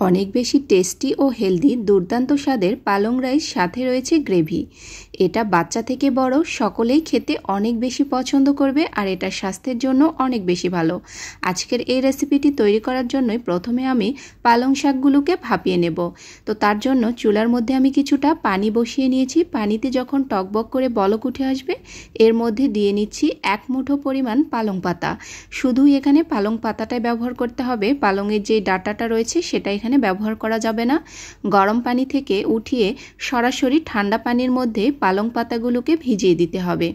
অনেক বেশি টেস্টি ও হেলদি দুর্দান্ত স্বাদের পালং রাইস, সাথে রয়েছে গ্রেভি। এটা বাচ্চা থেকে বড় সকলেই খেতে অনেক বেশি পছন্দ করবে আর এটা স্বাস্থ্যের জন্য অনেক বেশি ভালো। আজকের এই রেসিপিটি তৈরি করার জন্যই প্রথমে আমি পালং শাকগুলোকে ভাপিয়ে নেব। তো তার জন্য চুলার মধ্যে আমি কিছুটা পানি বসিয়ে নিয়েছি। পানিতে যখন টকবক করে বলক উঠে আসবে এর মধ্যে দিয়ে নিচ্ছি 1 মুঠো পরিমাণ পালং পাতা। শুধুই এখানে পালং পাতাটাই ব্যবহার করতে হবে, পালংয়ের যে ডাঁটাটা রয়েছে সেটা এখানে ব্যবহার করা যাবে না। গরম পানি থেকে উঠিয়ে সরাসরি ঠান্ডা পানির মধ্যে পালং পাতাগুলোকে ভিজিয়ে দিতে হবে।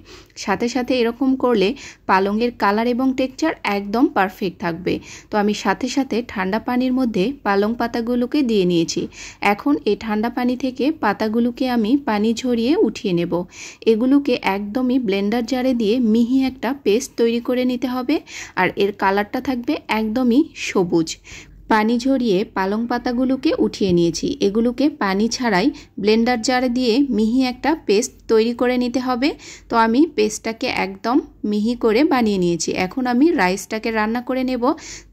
সাথে সাথে এরকম করলে পালংয়ের কালার এবং টেক্সচার একদম পারফেক্ট থাকবে। তো আমি সাথে সাথে ঠান্ডা পানির মধ্যে পালং পাতাগুলোকে দিয়ে নিয়েছি। এখন এই ঠান্ডা পানি থেকে পাতাগুলোকে আমি পানি ঝরিয়ে উঠিয়ে নেব। এগুলোকে একদমই ব্লেন্ডার জারে দিয়ে মিহি একটা পেস্ট তৈরি করে নিতে হবে আর এর কালারটা থাকবে একদমই সবুজ। পানি ঝরিয়ে পালং পাতাগুলোকে উঠিয়ে নিয়েছি। এগুলোকে পানি ছাড়াই ব্লেন্ডার জারে দিয়ে মিহি একটা পেস্ট তৈরি করে নিতে হবে। তো আমি পেস্টটাকে একদম মিহি করে বানিয়ে নিয়েছি। এখন আমি রাইসটাকে রান্না করে নেব।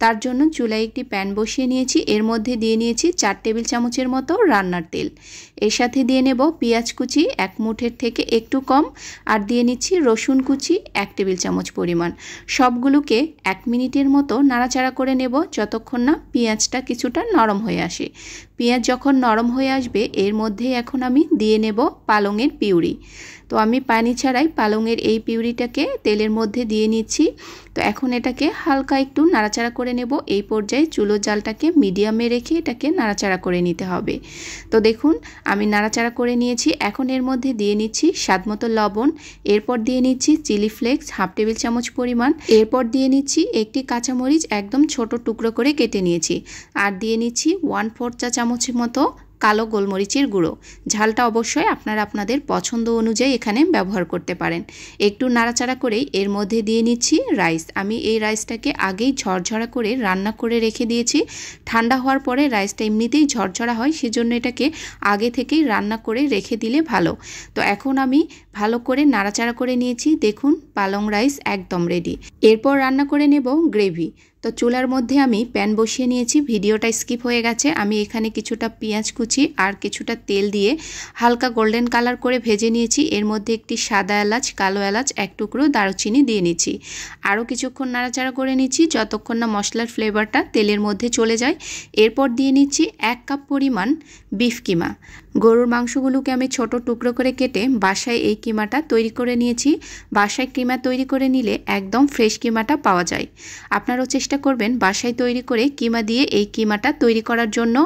তার জন্য চুলায় একটি প্যান বসিয়ে নিয়েছি। এর মধ্যে দিয়ে নিয়েছি 4 টেবিল চামচের মতো রান্নার তেল। এর সাথে দিয়ে নেব পেঁয়াজ কুচি 1 মুঠের থেকে একটু কম, আর দিয়ে নিচ্ছি রসুন কুচি 1 টেবিল চামচ পরিমাণ। সবগুলোকে 1 মিনিটের মতো নাড়াচাড়া করে নেব যতক্ষণ না পেঁয়াজটা কিছুটা নরম হয়ে আসে। পেঁয়াজ যখন নরম হয়ে আসবে এর মধ্যে এখন আমি দিয়ে নেব পালংয়ের পিউরি। তো আমি পানি ছাড়াই পালংয়ের এই পিউরিটাকে তেলের মধ্যে দিয়ে নিচ্ছি। তো এখন এটাকে হালকা একটু নাড়াচাড়া করে নেব। এই পর্যায়ে চুলোর জালটাকে মিডিয়ামে রেখে এটাকে নাড়াচাড়া করে নিতে হবে। তো দেখুন আমি নাড়াচাড়া করে নিয়েছি। এখন এর মধ্যে দিয়ে নিচ্ছি স্বাদমতো লবণ, এরপর দিয়ে নিচ্ছি চিলি ফ্লেক্স 1/2 টেবিল চামচ পরিমাণ, এরপর দিয়ে নিচ্ছি একটি কাঁচামরিচ একদম ছোট টুকরো করে কেটে নিয়েছি, আর দিয়ে নিচ্ছি 1/4 চা চামচের মতো কালো গোলমরিচের গুঁড়ো। ঝালটা অবশ্যই আপনারা আপনাদের পছন্দ অনুযায়ী এখানে ব্যবহার করতে পারেন। একটু নাড়াচাড়া করেই এর মধ্যে দিয়ে নিচ্ছি রাইস। আমি এই রাইসটাকে আগেই ঝরঝরা করে রান্না করে রেখে দিয়েছি। ঠান্ডা হওয়ার পরে রাইসটা এমনিতেই ঝরঝরা হয়, সেজন্য এটাকে আগে থেকেই রান্না করে রেখে দিলে ভালো। তো এখন আমি ভালো করে নাড়াচাড়া করে নিয়েছি। দেখুন পালং রাইস একদম রেডি। এরপর রান্না করে নেব গ্রেভি। তো চুলার মধ্যে আমি প্যান বসিয়ে নিয়েছি। ভিডিওটা স্কিপ হয়ে গেছে। আমি এখানে কিছুটা পেঁয়াজ কুচি আর কিছুটা তেল দিয়ে হালকা গোল্ডেন কালার করে ভেজে নিয়েছি। এর মধ্যে একটি সাদা এলাচ, কালো এলাচ, 1 টুকরো দারুচিনি দিয়ে নিচ্ছি। আরও কিছুক্ষণ নাড়াচাড়া করে নিচ্ছি যতক্ষণ না মশলার ফ্লেভারটা তেলের মধ্যে চলে যায়। এরপর দিয়ে নিচ্ছি 1 কাপ পরিমাণ বিফ কিমা। গরুর মাংসগুলোকে আমি ছোট টুকরো করে কেটে বাসায় এই কিমাটা তৈরি করে নিয়েছি। বাসায় কিমা তৈরি করে নিলে একদম ফ্রেশ কিমাটা পাওয়া যায়। আপনারাও চেষ্টা করবেন বাসায় তৈরি করে কিমা দিয়ে এই কিমাটা তৈরি করার জন্য।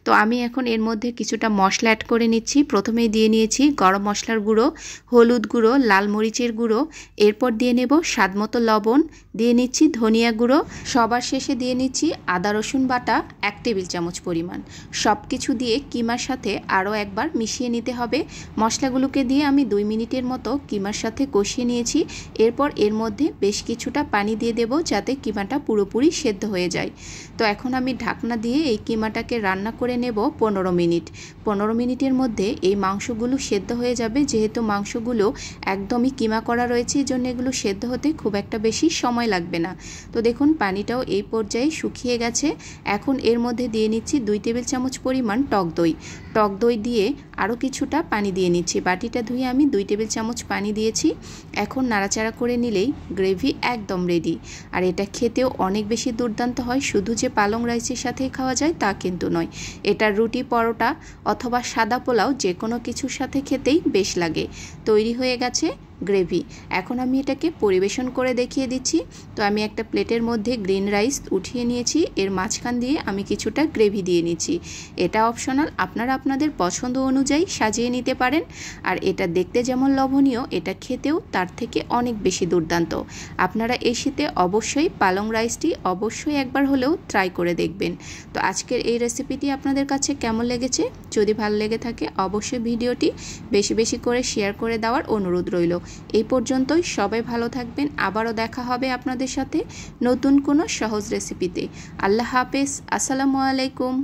তো আমি এখন এর মধ্যে কিছুটা মশলা অ্যাড করে নিচ্ছি। প্রথমেই দিয়ে নিয়েছি গরম মশলার গুঁড়ো, হলুদ গুঁড়ো, লাল মরিচের গুঁড়ো, এরপর দিয়ে নেব স্বাদমতো লবণ, দিয়ে নিচ্ছি ধনিয়া গুঁড়ো, সবার শেষে দিয়ে নিচ্ছি আদা রসুন বাটা 1 টেবিল চামচ পরিমাণ। সব কিছু দিয়ে কিমার সাথে আরও একবার মিশিয়ে নিতে হবে। মশলাগুলোকে দিয়ে আমি 2 মিনিটের মতো কিমার সাথে কষিয়ে নিয়েছি। এরপর এর মধ্যে বেশ কিছুটা পানি দিয়ে দেব যাতে কিমাটা পুরোপুরি সেদ্ধ হয়ে যায়। তো এখন আমি ঢাকনা দিয়ে এই কিমাটাকে রান্না করে নেব 15 মিনিট। 15 মিনিটের মধ্যে এই মাংসগুলো সেদ্ধ হয়ে যাবে। যেহেতু মাংসগুলো একদমই কিমা করা রয়েছে এজন্য এগুলো সেদ্ধ হতে খুব একটা বেশি সময় লাগবে না। তো দেখুন পানিটাও এই পর্যায়ে শুকিয়ে গেছে। এখন এর মধ্যে দিয়ে নিচ্ছি 2 টেবিল চামচ পরিমাণ টক দই। টক দই দিয়ে আরও কিছুটা পানি দিয়ে নিচ্ছি। বাটিটা ধুয়ে আমি 2 টেবিল চামচ পানি দিয়েছি। এখন নাড়াচাড়া করে নিলেই গ্রেভি একদম রেডি। আর এটা খেতেও অনেক বেশি দুর্দান্ত হয়। শুধু যে পালং রাইসের সাথেই খাওয়া যায় তা কিন্তু নয়, এটা রুটি, পরোটা অথবা সাদা পোলাও যে কোনো কিছুর সাথে খেতেই বেশ লাগে। তৈরি হয়ে গেছে গ্রেভি। এখন আমি এটাকে পরিবেশন করে দেখিয়ে দিচ্ছি। তো আমি একটা প্লেটের মধ্যে গ্রিন রাইস উঠিয়ে নিয়েছি। এর মাঝখান দিয়ে আমি কিছুটা গ্রেভি দিয়ে নিচ্ছি। এটা অপশনাল, আপনারা আপনাদের পছন্দ অনুযায়ী সাজিয়ে নিতে পারেন। আর এটা দেখতে যেমন লোভনীয়, এটা খেতেও তার থেকে অনেক বেশি দুর্দান্ত। আপনারা এই শীতে অবশ্যই পালং রাইসটি অবশ্যই একবার হলেও ট্রাই করে দেখবেন। তো আজকের এই রেসিপিটি আপনাদের কাছে কেমন লেগেছে? যদি ভালো লেগে থাকে অবশ্যই ভিডিওটি বেশি বেশি করে শেয়ার করে দেওয়ার অনুরোধ রইল। এই পর্যন্তই, সবাই ভালো থাকবেন। আবারও দেখা হবে আপনাদের সাথে নতুন কোনো সহজ রেসিপিতে। আল্লাহ হাফেজ, আসসালামু আলাইকুম।